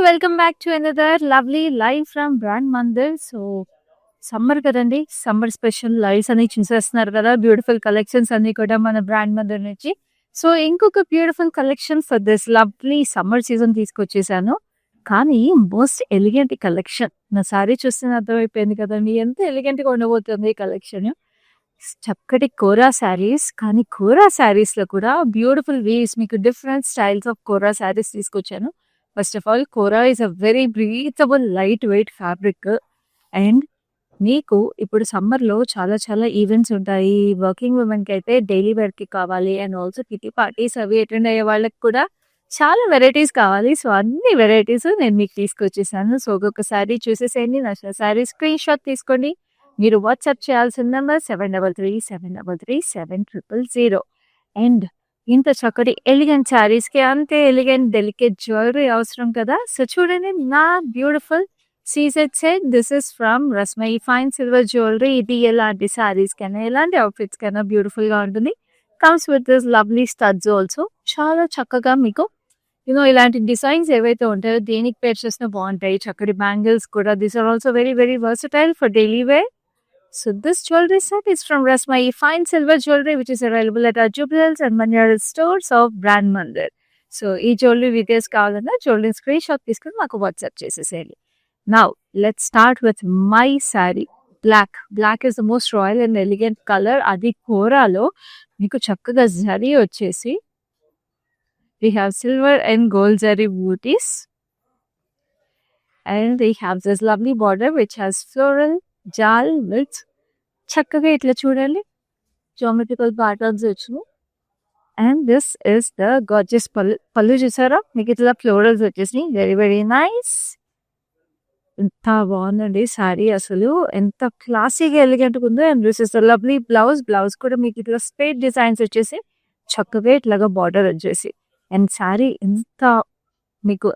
Welcome back to another lovely live from brand Mandir. So summer కదండి, summer special lives అని చూసేస్తున్నారు కదా, beautiful collections అన్ని కూడా మన బ్రాండ్ మందిర్ నుంచి. సో ఇంకొక beautiful collection for this lovely summer season తీసుకొచ్చేసాను. కానీ మోస్ట్ ఎలిగెంట్ కలెక్షన్, నా సారీ చూస్తే అర్థమైపోయింది కదండి ఎంత ఎలిగెంట్ గా ఉండబోతుంది ఈ కలెక్షన్. చక్కటి కోరా శారీస్, కానీ కోరా శారీస్ లో కూడా బ్యూటిఫుల్ వీవ్స్, మీకు different styles of kora saris తీసుకొచ్చాను. First of all, kora is a very breathable light weight fabric. And మీకు ఇప్పుడు సమ్మర్లో చాలా చాలా ఈవెంట్స్ ఉంటాయి. వర్కింగ్ ఉమెన్కి అయితే డైలీ వేర్కి కావాలి, అండ్ ఆల్సో కిటీ పార్టీస్ అవి అటెండ్ అయ్యే వాళ్ళకి కూడా చాలా వెరైటీస్ కావాలి. సో అన్ని వెరైటీస్ నేను మీకు తీసుకొచ్చేసాను. సో ఒక్కొక్కసారి చూసేసేయండి, నచ్చిన శారీ స్క్రీన్ షాట్ తీసుకోండి. మీరు వాట్సాప్ చేయాల్సిన నెంబర్ 7337337000. అండ్ ఇంత చక్కటి ఎలిగెంట్ శారీస్కి అంతే ఎలిగెంట్ డెలికేట్ జ్యువెలరీ అవసరం కదా. సో చూడండి, నా beautiful CZ set. This is from Rasmayi fine silver jewellery. ఇది ఎలాంటి శారీస్ కైనా, ఎలాంటి అవుట్ఫిట్స్ కైనా బ్యూటిఫుల్ గా ఉంటుంది. Comes with this lovely studs also. చాలా చక్కగా మీకు ఇలాంటి డిజైన్స్ ఏవైతే ఉంటాయో దేనికి పేర్ చేసినా బాగుంటాయి. చక్కటి బ్యాంగిల్స్ కూడా. These are also very very versatile for daily wear. So this jewelry set is from Rasmai Fine Silver Jewelry, which is available at our Jubilals and Manyaral stores of Brand Mandir. So ఈ jewellery details కావాలన్నా jewellery screenshot తీసుకుని మాకు WhatsApp చేసేసేయండి. Now let's start with my sari. Black is the most royal and elegant colour. అది కోరాలో మీకు చక్కగా జరీ వచ్చేసి we have silver and gold zari booties, and they have this lovely border which has floral జాల్ with చక్కగా ఇట్లా చూడండి జామెట్రికల్ ప్యాటర్న్స్ వచ్చిన. And this is the gorgeous పళ్ళు చూసారా, మీకు ఇట్లా ఫ్లోరల్స్ వచ్చేసినాయి. Very very nice. ఎంత బాగుందండి శారీ, అసలు ఎంత క్లాసీగా ఎలిగెంట్గా ఉందో. And this is the lovely blouse కూడా మీకు ఇట్లా స్ట్రైట్ డిజైన్స్ వచ్చేసి చక్కగా ఇట్లాగా బార్డర్ వచ్చేసి. అండ్ శారీ ఎంత మీకు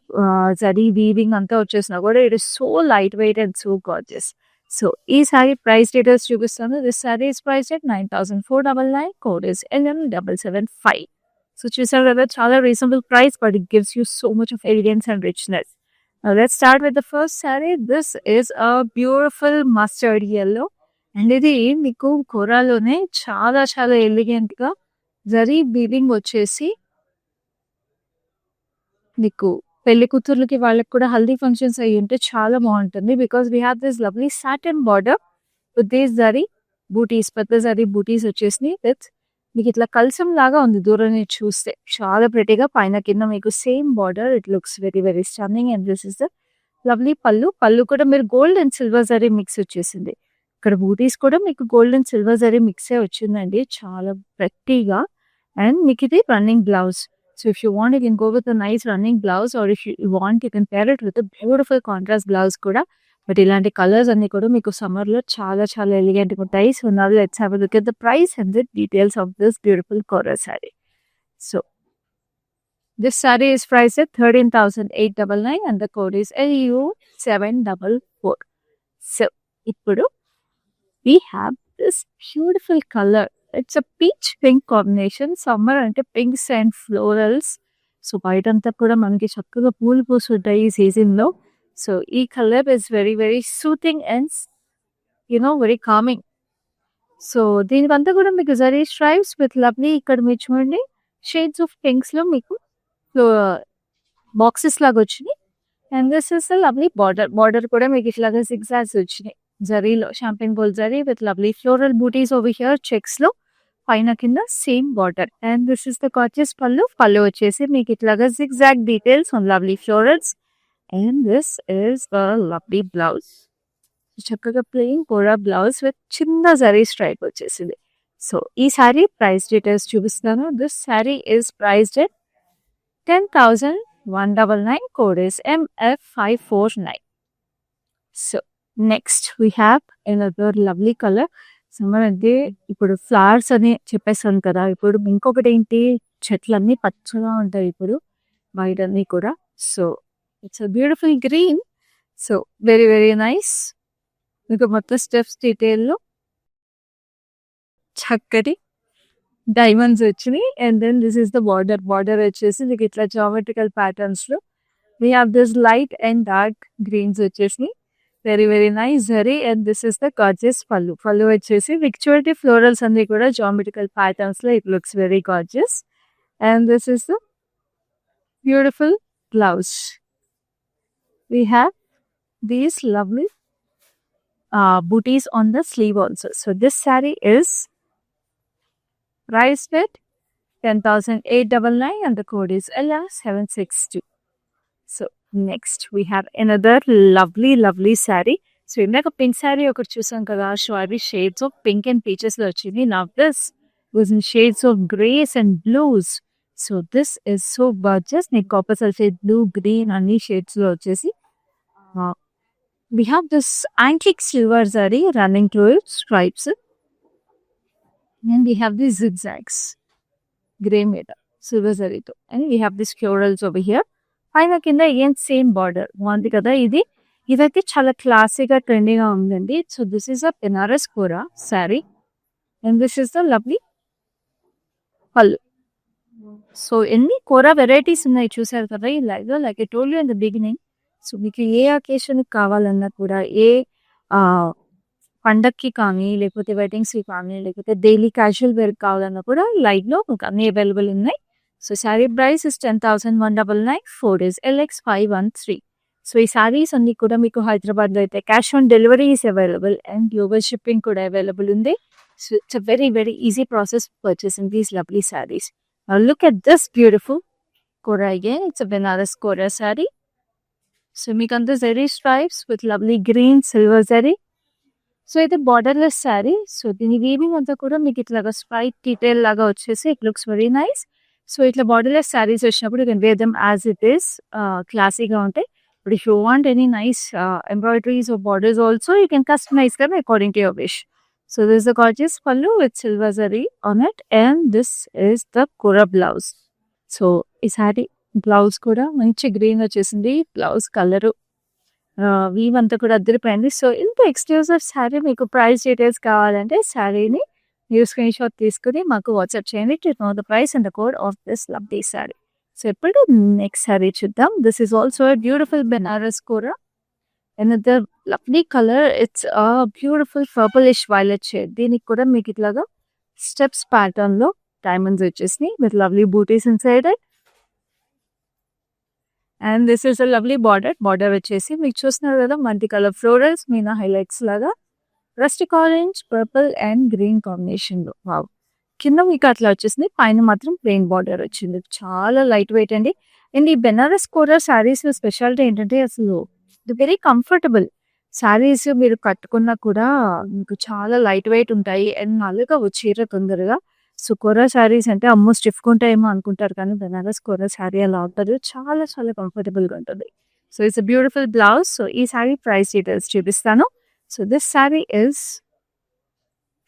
జరీ వీవింగ్ అంతా వచ్చేసినా కూడా it is so light weight and so gorgeous. So ఈ సారీ ప్రైస్ డీటెయిల్స్ చూపిస్తాను. This sari is price at 9499. Code is LM775. So చూసారు కదా, చాలా reasonable price, but it gives you so much of elegance and richness. Let's start with the first sorry. This is a beautiful mustard yellow. And ఇది మీకు కోరాలోనే చాలా చాలా elegant గా zari weaving వచ్చేసి మీకు పెళ్లి కూతుర్లకి వాళ్ళకి కూడా హల్దీ ఫంక్షన్స్ అయ్యి ఉంటే చాలా బాగుంటుంది. Because we have this lovely satin border with these zari booties, పెద్ద జరీ బూటీస్ వచ్చేసి విత్ మీకు ఇట్లా కల్సం లాగా ఉంది దూరం నుంచి చూస్తే. చాలా ప్రెటీగా పైన కింద మీకు same border. It looks very very stunning. And this is the lovely పళ్ళు కూడా మీరు gold and silver zari mix వచ్చేసింది. ఇక్కడ బూటీస్ కూడా మీకు గోల్డ్ అండ్ సిల్వర్ జరీ మిక్సే వచ్చిందండి, చాలా ప్రెట్టీగా. అండ్ మీకు ఇది running blouse. So if you want, you can go with a nice running blouse, or if you want, you can pair it with a beautiful contrast blouse kuda. But ilanti colors anni kuda meeku summer lo chaala chaala elegant ga untayi. So now let's have a look at the price and the details of this beautiful Kora saree. So this saree is priced at 13,899 and the code is LU744. So ippudu we have this beautiful color. It's a peach pink combination. Summer అంటే pinks and florals. So బయటంతా కూడా మనకి చక్కగా పూలు పూస్తుంటాయి ఈ సీజన్లో. So ఈ colour is very very soothing and very calming. So దీనికంతా కూడా మీకు జరీ స్ట్రైప్స్ విత్ లవ్లీ, ఇక్కడ మీరు చూడండి షేడ్స్ ఆఫ్ పింక్స్లో మీకు బాక్సెస్ లాగా వచ్చినాయి. And this is the lovely border కూడా మీకు ఇట్లాగా సిగ్జాగ్స్ వచ్చినాయి జరీలో, champagne gold zari with lovely floral booties over here checks లో, పైన కింద same border. And this is the gorgeous pallu వచ్చేసి మీకు ఇట్లాగా zigzag details on lovely florals. And this is the lovely blouse. చక్కగా ప్లెయిన్ కోరా బ్లౌజ్ విత్ చిన్న జరీ స్ట్రైప్ వచ్చేసింది. సో ఈ సారీ ప్రైస్ డీటెయిల్స్ చూపిస్తాను. This sari is priced at 10,199. Code is MF549. So next we have another lovely colour. Summer అంటే ఇప్పుడు flowers అని చెప్పేసాను కదా, ఇప్పుడు ఇంకొకటి ఏంటి, చెట్లన్నీ పచ్చగా ఉంటాయి ఇప్పుడు బయటన్నీ కూడా. So it's a beautiful green. So very very nice. మీకు మొత్తం స్టెప్స్ డీటెయిల్లో చక్కటి డైమండ్స్ వచ్చినాయి. And then this is the border వచ్చేసి మీకు ఇట్లా జామెట్రికల్ ప్యాటర్న్స్ లో We have this light and dark greens వచ్చేసి very nice zari, and this is the gorgeous pallu వచ్చేసి victory florals అన్ని కూడా geometrical patterns లో it looks very gorgeous, and this is the beautiful blouse. We have these lovely booties on the sleeve also. So this saree is priced at 10,899 and the code is LR762. So next we have another lovely saree. So ఇందాక pink sari ఒకటి చూసాం కదా, so అవి shades of pink and peaches లో వచ్చింది. Now this was in shades of greys and blues. So this is so gorgeous. నీకు copper sulphate blue, green అన్ని shades లో వచ్చేసి we have this antique silver zari running through its stripes, and we have these zigzags grey మీద silver zari తో, and we have these florals over here. పైన కింద ఏం same border బాగుంది కదా. ఇదైతే చాలా క్లాసీగా ట్రెండీగా ఉందండి. So this is a Benares kora sari, and this is the lovely pallu. So ఎన్ని కోరా వెరైటీస్ ఉన్నాయి చూసారు కదా ఈ లైవ్ లో. Like I told you in the beginning, so మీకు ఏ అకేషన్ కావాలన్నా కూడా, ఏ పండక్కి కానీ, లేకపోతే వెడ్డింగ్స్కి కానీ, లేకపోతే డైలీ క్యాజువల్ వేర్ కావాలన్నా కూడా లైవ్లో మీకు అన్ని అవైలబుల్ ఉన్నాయి. So sari price is 10,199, 4 days, LX513. So ఈ శారీస్ అన్ని కూడా మీకు హైదరాబాద్లో అయితే cash on delivery is available and global shipping కూడా అవైలబుల్ ఉంది. So it's a very easy process purchasing these lovely saris. Look at this beautiful kora again. It's a Benares kora sari. So మీకు అంతా zari stripes with lovely green silver zari. So అయితే borderless sari. So దీని weaving అంతా కూడా మీకు ఇట్లాగా స్ట్రైట్ డీటెయిల్ లాగా వచ్చేసి it looks very nice. So ఇట్లా బార్డర్లెస్ శారీస్ వచ్చినప్పుడు you can wear them as it is, క్లాసీగా ఉంటాయి. But if you want any nice embroideries or borders also you can customise them according to your wish. So this the gorgeous pallu with silver zari on it, and this is the kora blouse. So ఈ sari blouse కూడా మంచి green వచ్చేసింది. Blouse colour weave అంతా కూడా అద్దరిపోయింది. So ఇంత exclusive sari మీకు price details కావాలంటే శారీని మీరు స్క్రీన్ షాట్ తీసుకుని మాకు వాట్సాప్ చేయండి to know the price and the code of this lovely sari. So ఇప్పుడు నెక్స్ట్ శారీ చూద్దాం. This is also a beautiful Benares kora. Another lovely colour, it's a beautiful purplish violet shade. దీనికి కూడా మీకు ఇట్లాగా స్టెప్స్ ప్యాటర్న్ లో డైమండ్స్ వచ్చేసినాయి with lovely bootis inside it. And this is a lovely border వచ్చేసి మీకు చూస్తున్నారు కదా multi colour florals meena highlights లాగా rustic orange, purple and green combination లో. వావ్. కింద మీకు అట్లా వచ్చేసింది, పైన మాత్రం ప్లెయిన్ బార్డర్ వచ్చింది. చాలా లైట్ వెయిట్ అండి. అండ్ ఈ బెనారస్ కోరా శారీస్ స్పెషాలిటీ ఏంటంటే అసలు ఇది వెరీ కంఫర్టబుల్ శారీస్. మీరు కట్టుకున్నా కూడా మీకు చాలా లైట్ వెయిట్ ఉంటాయి అండ్ నల్లగా చీర తొందరగా. సో కోరా శారీస్ అంటే అమ్మో స్టిఫ్గా ఉంటాయేమో అనుకుంటారు, కానీ బెనారస్ కోరా శారీ అలా ఉంటుంది, చాలా కంఫర్టబుల్గా ఉంటుంది. So it's a beautiful blouse. So ఈ శారీ ప్రైస్ డీటెయిల్స్ చూపిస్తాను. So this sari is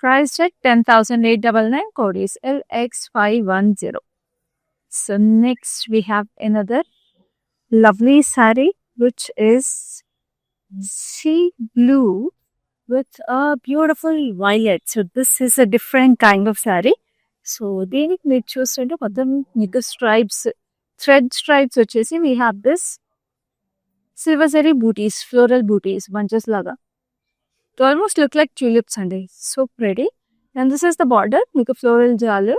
priced at 10,899, code is LX510. So next we have another lovely saree which is sea blue with a beautiful violet. So this is a different kind of saree. So దీనికి మీరు చూస్తుంటే మొత్తం మీకు stripes, thread stripes వచ్చేసి we have this silver zari booties, floral booties, bunches laga. To almost look like tulips and so pretty. And this is the border, మీకు floral jala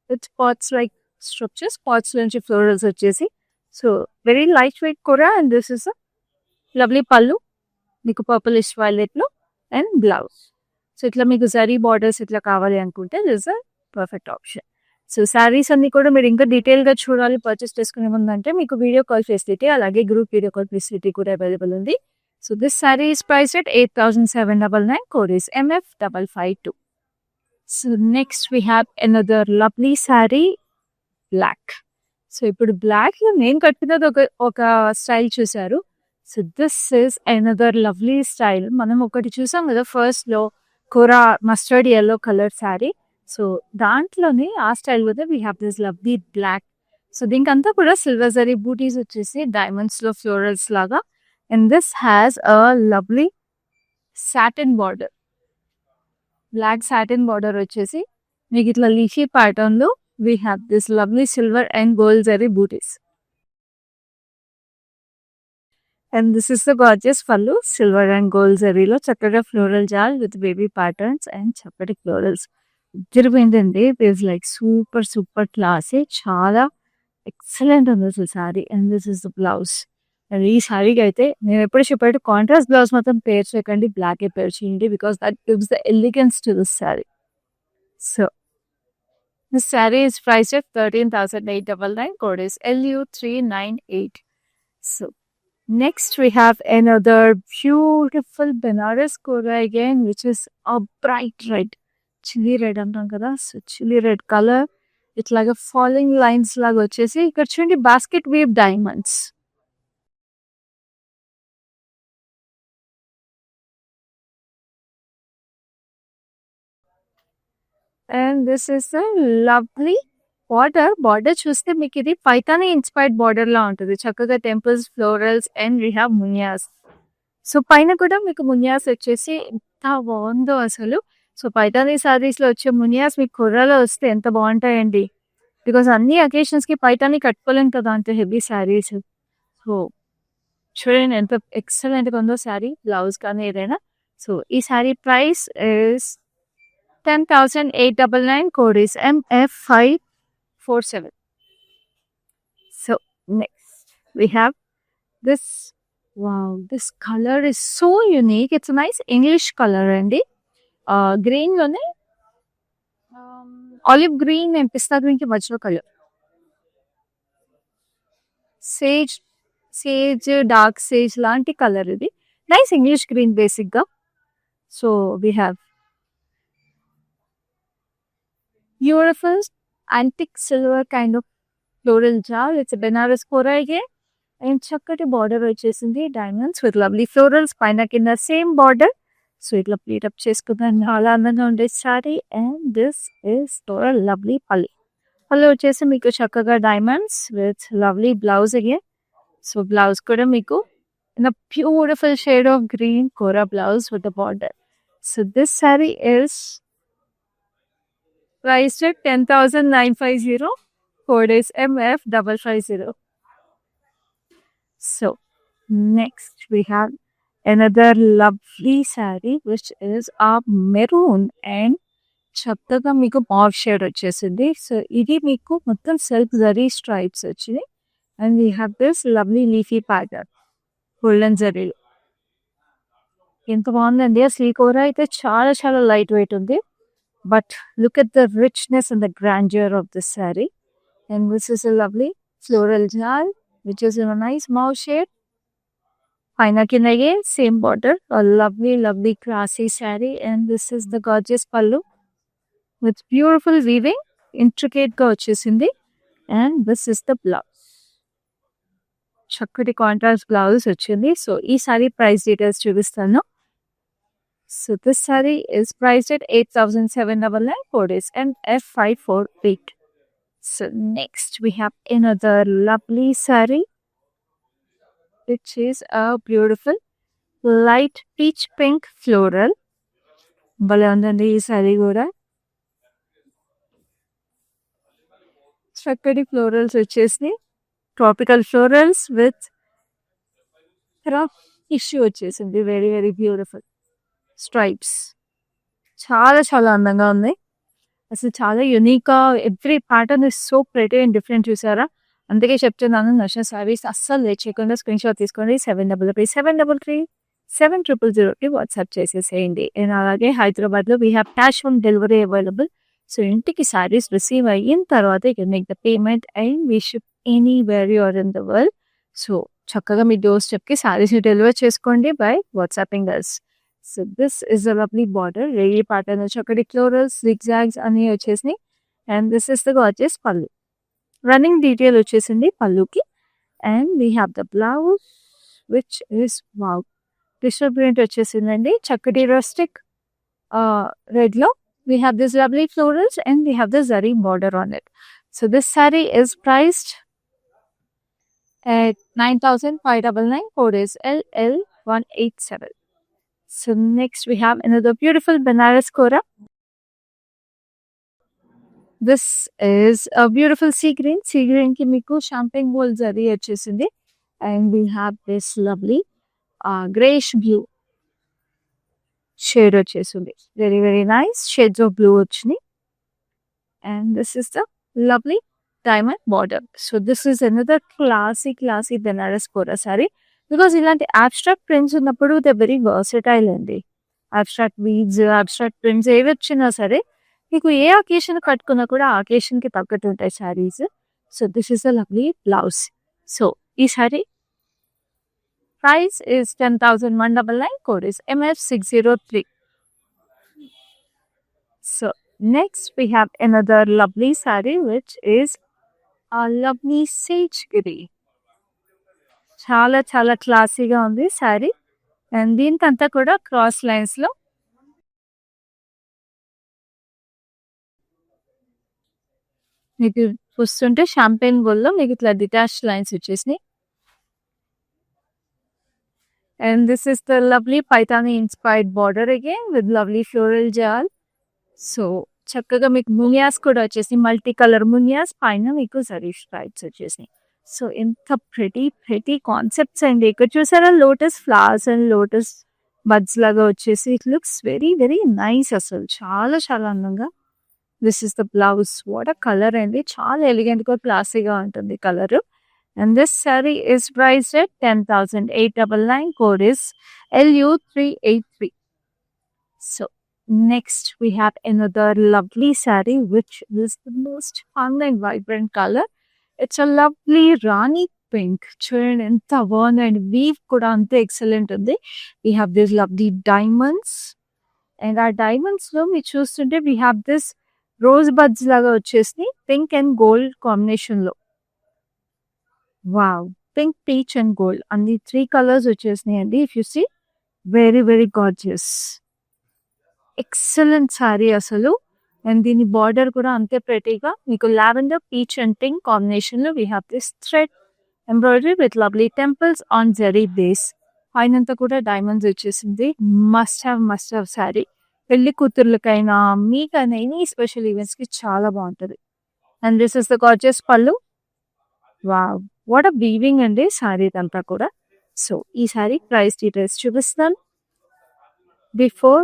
with spots like structures, spots నుంచి florals వచ్చేసి. So very light weight కూడా. And this is a lovely పళ్ళు మీకు purplish violet లో and blouse. So ఇట్లా మీకు zari borders ఇట్లా కావాలి అనుకుంటే this a perfect option. So saris అన్ని కూడా మీరు ఇంకా డీటెయిల్గా చూడాలి, పర్చేస్ చేసుకునే ముందంటే మీకు వీడియో కాల్ ఫెసిలిటీ అలాగే గ్రూప్ వీడియో కాల్ ఫెసిలిటీ కూడా అవైలబుల్ ఉంది. So this saree is priced at 8,799, code is MF552. So next we have another lovely saree, black. So ఇప్పుడు బ్లాక్ లో నేను కట్టుకున్నది ఒక స్టైల్ చూసారు. So this is another lovely style. మనం ఒకటి చూసాం కదా ఫస్ట్ లో kora mustard yellow colour sari. So దాంట్లోనే ఆ స్టైల్ కూడా we have this lovely black. So దీనికి అంతా కూడా సిల్వర్ జరీ బూటీస్ వచ్చేసి డైమండ్స్ లో ఫ్లోరల్స్ లాగా. And this has a lovely satin border. Black satin border వచ్చేసి మీకు ఇట్లా లీఫీ ప్యాటర్న్ లో we have this lovely silver and gold zari booties. And this is the gorgeous pallu silver and gold జరీలో చక్కగా floral jaal with baby patterns and చక్కటి florals ఉజ్జరిపోయిందండి. It like super super classy, చాలా excellent ఉంది అసలు శారీ. And this is the blouse. And ఈ శారీకి అయితే నేను ఎప్పుడు చెప్పాడు కాంట్రాస్ట్ బ్లౌజ్ మాత్రం పేర్ చేయకండి, బ్లాక్ ఏ పేర్ చేయండి because that gives the elegance to this sari. So this sari is priced at 13,899. Code is LU398. So next we have another beautiful Benares Kora again, which is a bright red. Chili red అంటాం కదా. So chilli red colour ఇట్లాగా following lines లాగా వచ్చేసి ఇక్కడ చూడండి basket weave diamonds. And this is a lovely border. Border చూస్తే మీకు ఇది పైతాని ఇన్స్పైర్డ్ బార్డర్ లా ఉంటుంది. చక్కగా temples, florals and we have munias. So పైన కూడా మీకు మునియాస్ వచ్చేసి ఎంత బాగుందో అసలు. సో పైతాని సారీస్ లో వచ్చే మునియాస్ మీకు కుర్రాలో వస్తే ఎంత బాగుంటాయండి. బికాస్ అన్ని అకేషన్స్ కి పైతాని కట్టుకోలేం కదా అంత హెవీ శారీస్. సో చూడండి ఎంత ఎక్సలెంట్ గా ఉందో శారీ, బ్లౌజ్ కానీ ఏదైనా. సో ఈ sari price is 10,899. Code is MF547. So next we have this. Wow, this color is so unique. It's a nice English color అండి. గ్రీన్ లోనే olive green and pista green కి మధ్యలో కలర్. సేజ్ డార్క్ సేజ్ లాంటి colour ఇది. Nice English green basic గా. So we have beautiful antique silver kind of floral jar. It's a Benares Kora again. And చక్కటి border వచ్చేసింది diamonds with lovely florals పైన కింద same border. So ఇట్లా pleat up చేసుకుందాం, చాలా అందంగా ఉండే sari. And this is lovely pallu. Pallu వచ్చేసి మీకు చక్కగా diamonds with lovely blouse again. So blouse కూడా మీకు in a beautiful shade of green kora blouse with the border. So this sari is priced at 10,950. Code is MF550. So next we have another lovely saree which is a maroon and చక్కగా మీకు మావ్ shade వచ్చేసింది. So ఇది మీకు మొత్తం silk zari stripes వచ్చింది. And we have this lovely leafy pattern golden జరీలో. ఎంత బాగుందండి అసలు. ఈ కూర అయితే చాలా చాలా లైట్ వెయిట్ ఉంది. But look at the richness and the grandeur of this saree. And this is a lovely floral jal, which is in a nice mauve shade. Paina kin again, same border, a lovely, lovely classy saree. And this is the gorgeous pallu with beautiful weaving, intricate ga vachesindi. And this is the blouse. Chakkati contrast blouse vachindi. So, ee saree price details chuvistanu. So this saree is priced at 8,799. Code is MF548. So next we have another lovely saree, which is a beautiful light peach pink floral. భలే ఉందండి ఈ sorry కూడా. చక్కటి florals వచ్చేసి tropical florals with issue వచ్చేసింది. Very very beautiful stripes. చాలా చాలా అందంగా ఉంది అసలు. చాలా యూనిక్గా every pattern is so pretty and different. చూసారా, అందుకే చెప్తున్నాను నచ్చిన సారీస్ అస్సలు లేట్ చేయకుండా స్క్రీన్ షాట్ తీసుకోండి. 7337000700కి వాట్సాప్ చేసేసేయండి. అండ్ అలాగే హైదరాబాద్లో we have cash on delivery available. So ఇంటికి సారీస్ రిసీవ్ అయిన తర్వాత you can make the payment and we ship anywhere you are in the world. So చక్కగా మీ డోర్ స్టెప్కి సారీస్ని డెలివర్ చేసుకోండి by WhatsApping us. So this is a lovely border. రేగి pattern చక్కటి ఫ్లోరల్స్ zigzags అన్ని వచ్చేసినాయి. And this is the gorgeous pallu. Running detail వచ్చేసింది పల్లుకి. And we have the blouse which is wow digital print వచ్చేసిందండి. చక్కటి rustic రెడ్లో we have this lovely florals and we have the zari border on it. So this saree is priced at 9,599. Code is LL187. So next we have another beautiful Benares Kora. This is a beautiful sea green. Sea green ki meeku champagne gold zari vachesindi. and we have this lovely grayish blue shade వచ్చేసింది. Very very nice shades of blue వచ్చినాయి. And this is the lovely diamond border. So this is another classy Banaras Kora saree, because ఇలాంటి abstract prints ఉన్నప్పుడు they very versatile అండి. Abstract beads, abstract prints ఏవి వచ్చినా సరే మీకు ఏ occasion కట్టుకున్నా కూడా ఆ అకేషన్ కి తగ్గట్టు ఉంటాయి saris. So this is a lovely blouse. So ఈ sari price is 10,199, code is MF603. So next we have another lovely saree which is a lovely sage green. చాలా చాలా క్లాసీగా ఉంది సారీ. అండ్ దీనికంతా కూడా క్రాస్ లైన్స్ లో మీకు చూస్తుంటే షాంపెయిన్ గోల్డ్ లో మీకు ఇట్లా డిటాచ్ లైన్స్ వచ్చేసినాయి. And this is the lovely Paithani inspired border again with lovely floral jaal. So చక్కగా మీకు మునియాస్ కూడా వచ్చేసినాయి, మల్టీ కలర్ మునియాస్, పైన మీకు జరీ స్ట్రైప్స్ వచ్చేసినాయి. సో ఎంత ప్రెటీ కాన్సెప్ట్స్ అండి. ఇక్కడ చూసారా lotus flowers and lotus buds లాగా వచ్చేసి it looks very very nice. అసలు చాలా చాలా అందంగా. This is the blouse. What a colour అండి, చాలా ఎలిగెంట్ గా క్లాసీగా ఉంటుంది colour. And this sari is priced at 10,899, code is LU383. So next we have another lovely saree which is the most fun and vibrant color. It's a lovely Rani pink. చూడండి ఎంత బాగుంది and weave కూడా అంతే excellent ఉంది. We have these lovely diamonds, and ఆ diamonds లో మీరు చూస్తుంటే we have this rose buds లాగా వచ్చేసి పింక్ అండ్ గోల్డ్ కాంబినేషన్ లో. Wow, pink, peach and gold అన్ని 3 కలర్స్ వచ్చేసినాయి అండి. If you see very very gorgeous, excellent sari అసలు. అండ్ దీని బార్డర్ కూడా అంతే ప్రెటీగా మీకు lavender, peach and pink combination లో we have this thread embroidery with lovely temples on zari base. పైనంతా కూడా డైమండ్స్ వచ్చేసింది. Must have sorry. పెళ్లి కూతుర్లకైనా మీకైనా ఎనీ స్పెషల్ ఈవెంట్స్ కి చాలా బాగుంటుంది. And this is the gorgeous పళ్ళు. వావ్, వాట్ అ వీవింగ్ అండి సారీ అంతా కూడా. సో ఈ సారీ ప్రైస్ డీటెయిల్స్ చూపిస్తాను. Before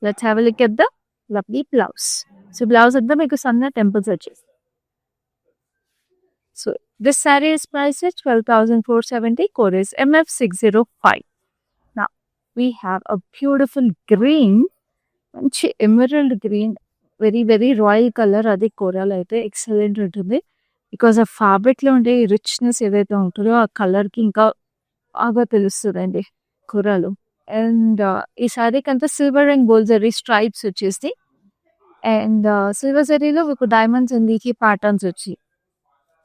let's have a look at the lovely blouse. So blouse అంతా మీకు సన్న టెంపుల్స్ వచ్చేసి. So this sari is price 12,470, code is MF605. Now we have a beautiful green, మంచి emerald green, very very royal colour. అది కోరాలు అయితే excellent ఉంటుంది. Because ఆ fabric లో ఉండే రిచ్నెస్ ఏదైతే ఉంటుందో ఆ కలర్ కి ఇంకా బాగా తెలుస్తుందండి కూరలు. అండ్ ఈ శారీకి అంతా silver and gold zari stripes వచ్చేసి, అండ్ సిల్వర్ జరీలో ఒక డైమండ్స్ అండ్ లీకీ ప్యాటర్న్స్ వచ్చి.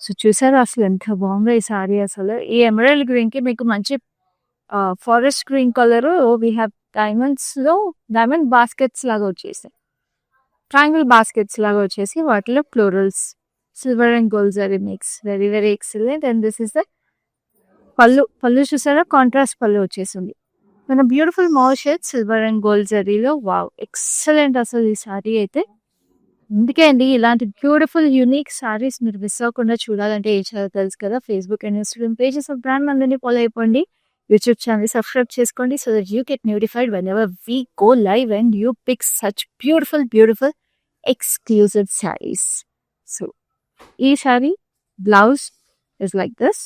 సో చూసారా అసలు ఎంత బాగుందో ఈ శారీ అసలు. ఈ ఎమరల్డ్ గ్రీన్ కి మీకు మంచి forest green colour we have diamonds లో డైమండ్ బాస్కెట్స్ లాగా వచ్చేసి, ట్రయాంగిల్ బాస్కెట్స్ లాగా వచ్చేసి వాటిలో florals, silver and gold zari mix. Very very excellent. And this is the pallu చూసారా, కాంట్రాస్ట్ పళ్ళు వచ్చేసింది. మన beautiful mauve shade silver and gold జరీలో. వావ్, ఎక్సలెంట్ అసలు ఈ సారీ అయితే. అందుకే అండి ఇలాంటి బ్యూటిఫుల్ యూనిక్ సారీస్ మీరు మిస్ అవ్వకుండా చూడాలంటే ఏం చేయాలో తెలుసు కదా. Facebook and Instagram pages of brand అందరినీ ఫాలో అయిపోండి. యూట్యూబ్ ఛానల్ సబ్స్క్రైబ్ చేసుకోండి so that you get notified whenever we go live and you pick such beautiful exclusive saris. So ఈ sari blouse is like this.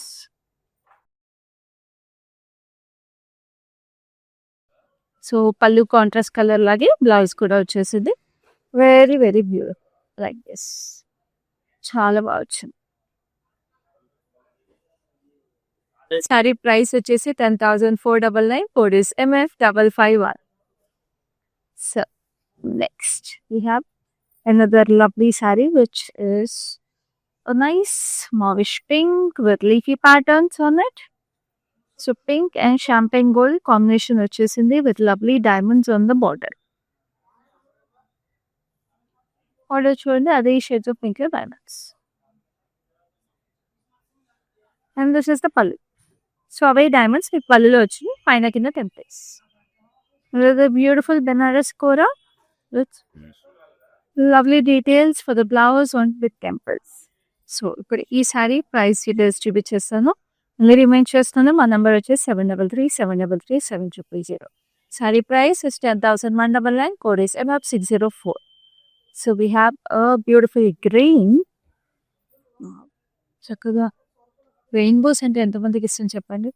So pallu contrast colour లాగే blouse కూడా వచ్చేసింది. Very very beautiful like this. చాలా బాగా వచ్చింది. Sorry price వచ్చేసి 10,499, code is MF551. So next we have another lovely saree which is a nice mauvish pink with leafy patterns on it. So pink and champagne gold combination వచ్చేసింది with lovely diamonds on the border. Border చూడండి అదే shades of pink diamonds. And this is the pallu. So అవే diamonds మీకు పళ్ళులో వచ్చి పైన కింద temples. Beautiful Benares kora with lovely details for the blouse on with temples. So ఇప్పుడు ఈ సారీ ప్రైస్ డీటెయిల్స్ చూపించేస్తాను. మళ్ళీ రిమైండ్ చేస్తున్నాను, మా నెంబర్ వచ్చేసి 7337337000. Saree price is 10,199. Code is MF604. So we have a beautiful green. చక్కగా రెయిన్బోస్ అంటే ఎంతమందికి ఇష్టం చెప్పండి.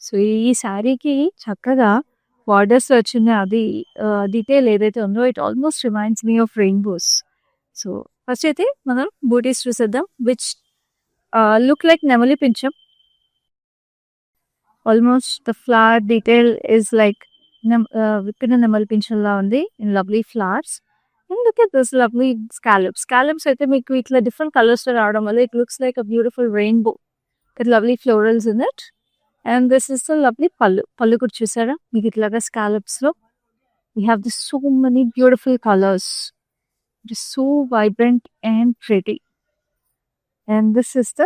సో ఈ శారీకి చక్కగా బార్డర్స్ వచ్చిన అది డీటెయిల్ ఏదైతే ఉందో it almost reminds me of rainbows. So first అయితే మనం బూటీస్ చూసేద్దాం, విచ్ లుక్ లైక్ నెమలి పింఛం. Almost the flower detail is like విప్పిన నెమలి పింఛంలా ఉంది in lovely flowers. And look at this lovely scallops. Scallops అయితే మీకు ఇట్లా డిఫరెంట్ కలర్స్లో రావడం వల్ల it looks like a beautiful rainbow with lovely florals in it. And this is the lovely pallu. Pallu కూడా చూసారా మీకు ఇట్లాగా స్కాలప్స్లో. We have this so many beautiful colours. It is so vibrant and pretty. And this is the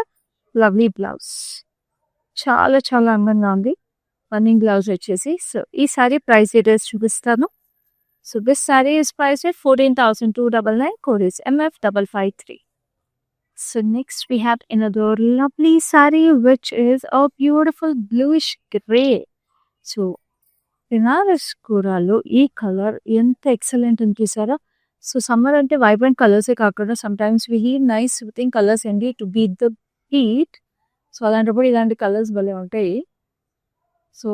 lovely blouse. చాలా చాలా అందంగా ఉంది running blouse వచ్చేసి. So ఈ సారీ ప్రైస్ డీటెయిల్స్ చూపిస్తాను. So this sari is price at 14,299. Code is MF553. So next we have another lovely saree which is a beautiful bluish gray. So Benares కూరలో ఈ colour ఎంత ఎక్సలెంట్ అనిపిస్తారా. సో సమ్మర్ అంటే vibrant కలర్సే కాకుండా సమ్టైమ్స్ వి హీట్ నైస్ వితింగ్ colours అండి to beat the heat. So అలాంటప్పుడు ఇలాంటి కలర్స్ భలే ఉంటాయి. సో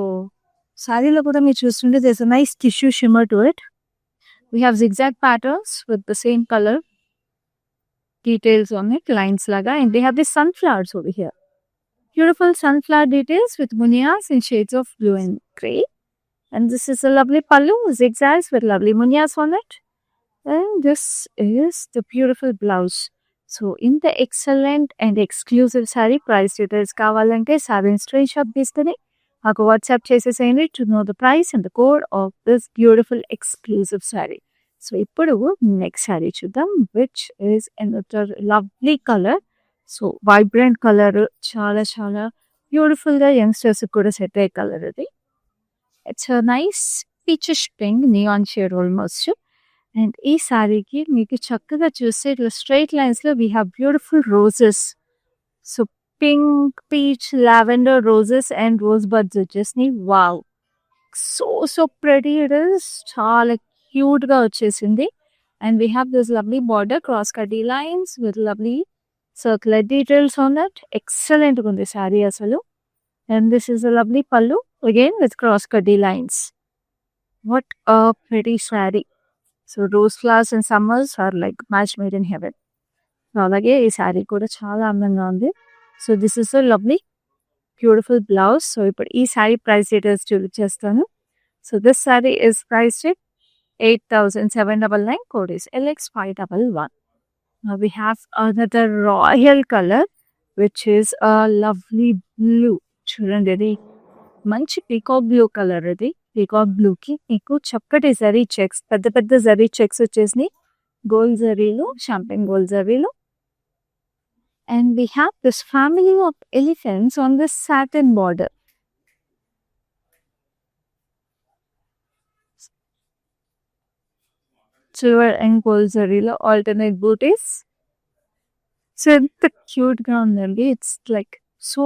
శారీలో కూడా మీరు చూస్తుంటే there's a nice tissue shimmer to it. We have zigzag patterns with the same color details on it, lines laga, and we have the sunflowers over here. Beautiful sunflower details with munias in shades of blue and grey. And this is a lovely pallu, zigzags with lovely munias on it. And this is the beautiful blouse. So in the excellent and exclusive saree price details kavalante saree screenshot తీసుకొని నాకు WhatsApp చేసేసేయండి to know the price and the code of this beautiful exclusive sari. So ఇప్పుడు next sari చూద్దాం, which is another lovely colour. So vibrant colour, చాలా చాలా బ్యూటిఫుల్గా youngsters కూడా set అయ్యే కలర్ ఇది. It's a nice peachish pink neon shade almost. అండ్ ఈ శారీకి మీకు చక్కగా చూస్తే ఇట్లా స్ట్రైట్ లైన్స్లో we have beautiful roses. So pink, peach, lavender roses and rose buds వచ్చేసినాయి. Wow, so pretty it is. చాలా క్యూట్గా వచ్చేసింది. And we have this lovely border, cross కటీ lines with lovely circular details on that. ఎక్సలెంట్గా ఉంది శారీ అసలు. And this is a lovely pallu again with cross కటీ lines. What a pretty sari. So rose flowers and summers are like match made in heaven. అలాగే ఈ శారీ కూడా చాలా అందంగా ఉంది. So this is a lovely beautiful blouse. So ఇప్పుడు ఈ sari price details చూపించేస్తాను. So this sari is priced 8,799. Code is LX511. Now we have another royal color which is a lovely blue. చూడండి ఇది మంచి పీకాక్ బ్లూ కలర్. ఇది peacock బ్లూకి మీకు చక్కటి జరీ చెక్స్, పెద్ద పెద్ద జరీ చెక్స్ వచ్చేసినాయి గోల్డ్ జరీలో, షాంపెన్ గోల్డ్ జరీలో. And we have this family of elephants on this satin border. Silver and gold zarilo alternate booties. So ఎంత క్యూట్గా ఉందండి. It's like so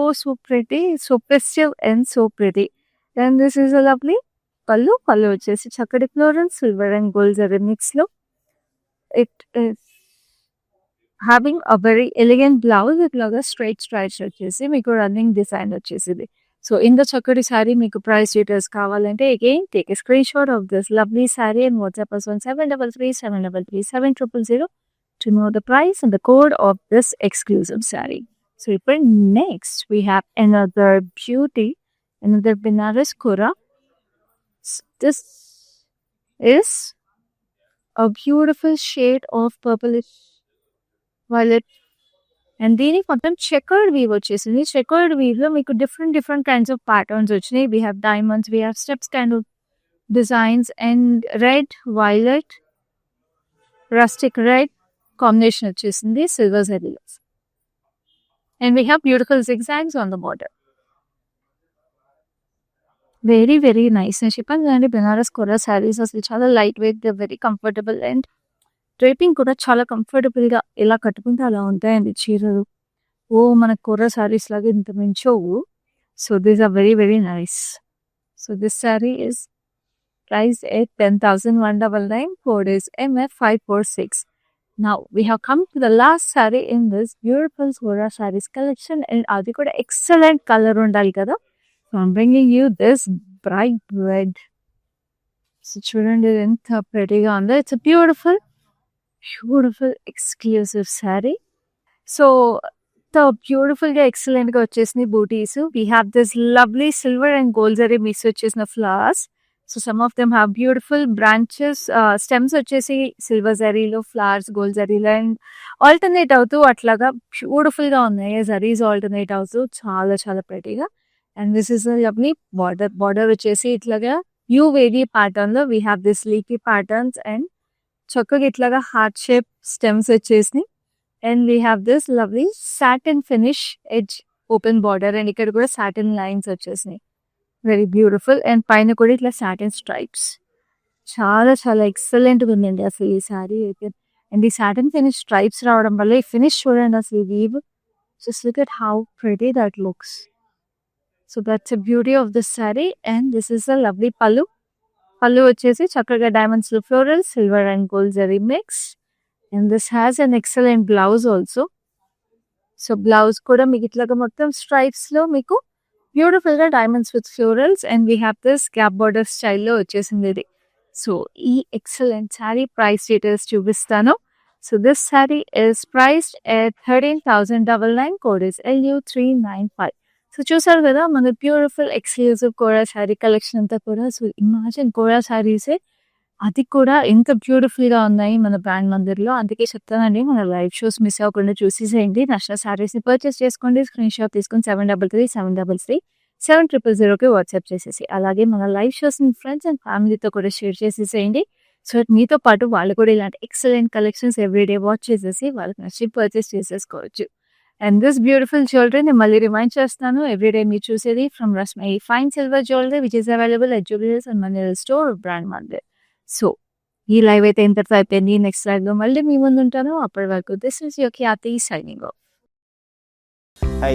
pretty, so festive and so pretty. And this is a lovely పళ్ళు. పళ్ళు వచ్చేసి చక్కటి floral silver and gold zari మిక్స్లో. It is having a very elegant blouse. ఇట్లాగా straight straights వచ్చేసి మీకు రన్నింగ్ డిజైన్ వచ్చేసింది. సో ఇంత చక్కటి శారీ మీకు ప్రైస్ డీటెయిల్స్ కావాలంటే again take a screen shot of this lovely sari and WhatsApp us on 7337337000 to know the price and the code of this exclusive saree. So ఇప్పుడు next we have another beauty, another Benares Kura. This is a beautiful shade of purplish violet. And దీనికి మొత్తం checkered weave వచ్చేసింది. Checkered వీవ్లో మీకు different kinds of patterns వచ్చినాయి. We have diamonds, we have steps kind of designs and red, violet, rustic red combination వచ్చేసింది silver జరీలో. And we have beautiful zigzags on the border. Very very nice. నేను చెప్పాను కదండి బెనారస్ కొరా శారీస్ అసలు చాలా light weight, very comfortable and draping కూడా చాలా కంఫర్టబుల్గా ఎలా కట్టుకుంటే అలా ఉంటాయండి చీరలు. ఓ మన కొర్ర శారీస్ లాగా ఇంత మించోవు. So these are very, very nice. So this saree is priced at 10,199. Code is MF546. Now we have come to the last saree in this beautiful Sora sarees collection, and adi kuda excellent color undali kada. So I'm bringing you this bright red. So chudandi enta prettyga undo. It's a beautiful exclusive saree. So the beautiful గా excellent గా వచ్చేసిన booties. We have this lovely silver and gold zari mix వచ్చేసిన flowers. So some of them have beautiful branches, stems వచ్చేసి silver జరీలో, flowers gold జరీలో, and alternate అవుతూ అట్లాగా beautiful గా ఉన్నాయి. జరీస్ ఆల్టర్నేట్ అవుతూ చాలా చాలా ప్రెటీగా. And this is lovely border వచ్చేసి ఇట్లాగా UVD ప్యాటర్న్ లో we have this leafy patterns and చక్కగా ఇట్లాగా హార్ట్ షేప్ స్టెమ్స్ వచ్చేసి. And we have this lovely satin finish edge open border, and ఇక్కడ కూడా సాటిన్ లైన్స్ వచ్చేసినాయి. Very beautiful. అండ్ పైన కూడా ఇట్లా సాటిన్ స్ట్రైప్స్. చాలా చాలా ఎక్సలెంట్గా ఉందండి అసలు ఈ శారీ అయితే. అండ్ ఈ సాటిన్ ఫినిష్ స్ట్రైప్స్ రావడం వల్ల ఈ ఫినిష్ చూడండి అసలు ఈ weave. Just look at how pretty that looks. So that's a beauty of this sari. And this is a lovely pallu. Pallu వచ్చేసి చక్కగా diamonds floral, silver and gold zari mix. And this has an excellent blouse also. So blouse కూడా మీకు ఇట్లాగా మొత్తం stripes లో మీకు beautiful గా diamonds with florals, and we have this gap border స్టైల్లో వచ్చేసింది ఇది. సో ఈ ఎక్సలెంట్ శారీ ప్రైస్ డీటెయిల్స్ చూపిస్తాను. So this sari is priced at 13,999. Code is LU395. So చూసారు కదా మన బ్యూటిఫుల్ ఎక్స్క్లూజివ్ కోరా శారీ కలెక్షన్ అంతా కూడా. సో ఇమాజిన్ కోరా శారీసే అది కూడా ఎంత బ్యూటిఫుల్ గా ఉన్నాయి మన బ్రాండ్ మందిర్లో. అందుకే చెప్తానండి, మన లైవ్ షోస్ మిస్ అవ్వకుండా చూసేసేయండి. నచ్చిన శారీస్ ని పర్చేస్ చేసుకోండి. స్క్రీన్ షాట్ తీసుకుని 7337337000కి వాట్సాప్ చేసేసి, అలాగే మన లైవ్ షోస్ ని ఫ్రెండ్స్ అండ్ ఫ్యామిలీతో కూడా షేర్ చేసేసేయండి. సో మీతో పాటు వాళ్ళు కూడా ఇలాంటి ఎక్సలెంట్ కలెక్షన్స్ ఎవ్రీడే వాచ్ చేసేసి వాళ్ళకి నచ్చి పర్చేస్ చేసేసుకోవచ్చు. అండ్ దిస్ బ్యూటిఫుల్ జ్యువెలరీ నేను మళ్ళీ రిమైండ్ చేస్తాను, ఎవ్రీడే మీరు చూసేది from Rasmayi fine silver jewellery which is available at జూబిలీస్ అండ్ మనీ స్టోర్ బ్రాండ్ మందిర్. సో ఈ లైవ్ అయితే ఇంతటితో అయిపోయింది. నెక్స్ట్ లైవ్ లో మళ్ళీ మీ ముందు ఉంటాను. అప్పటి వరకు this is your Khyati signing off. Hi,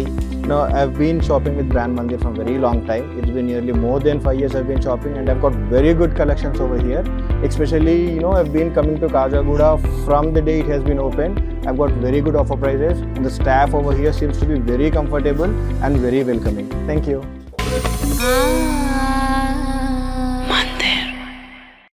no, I've been shopping with Brand Mandir from very long time. It's been nearly more than 5 years I've been shopping, and I've got very good collections over here. Especially, I've been coming to Kajagoda from the day it has been opened. I've got very good offer prices, and the staff over here seems to be very comfortable and very welcoming. Thank you.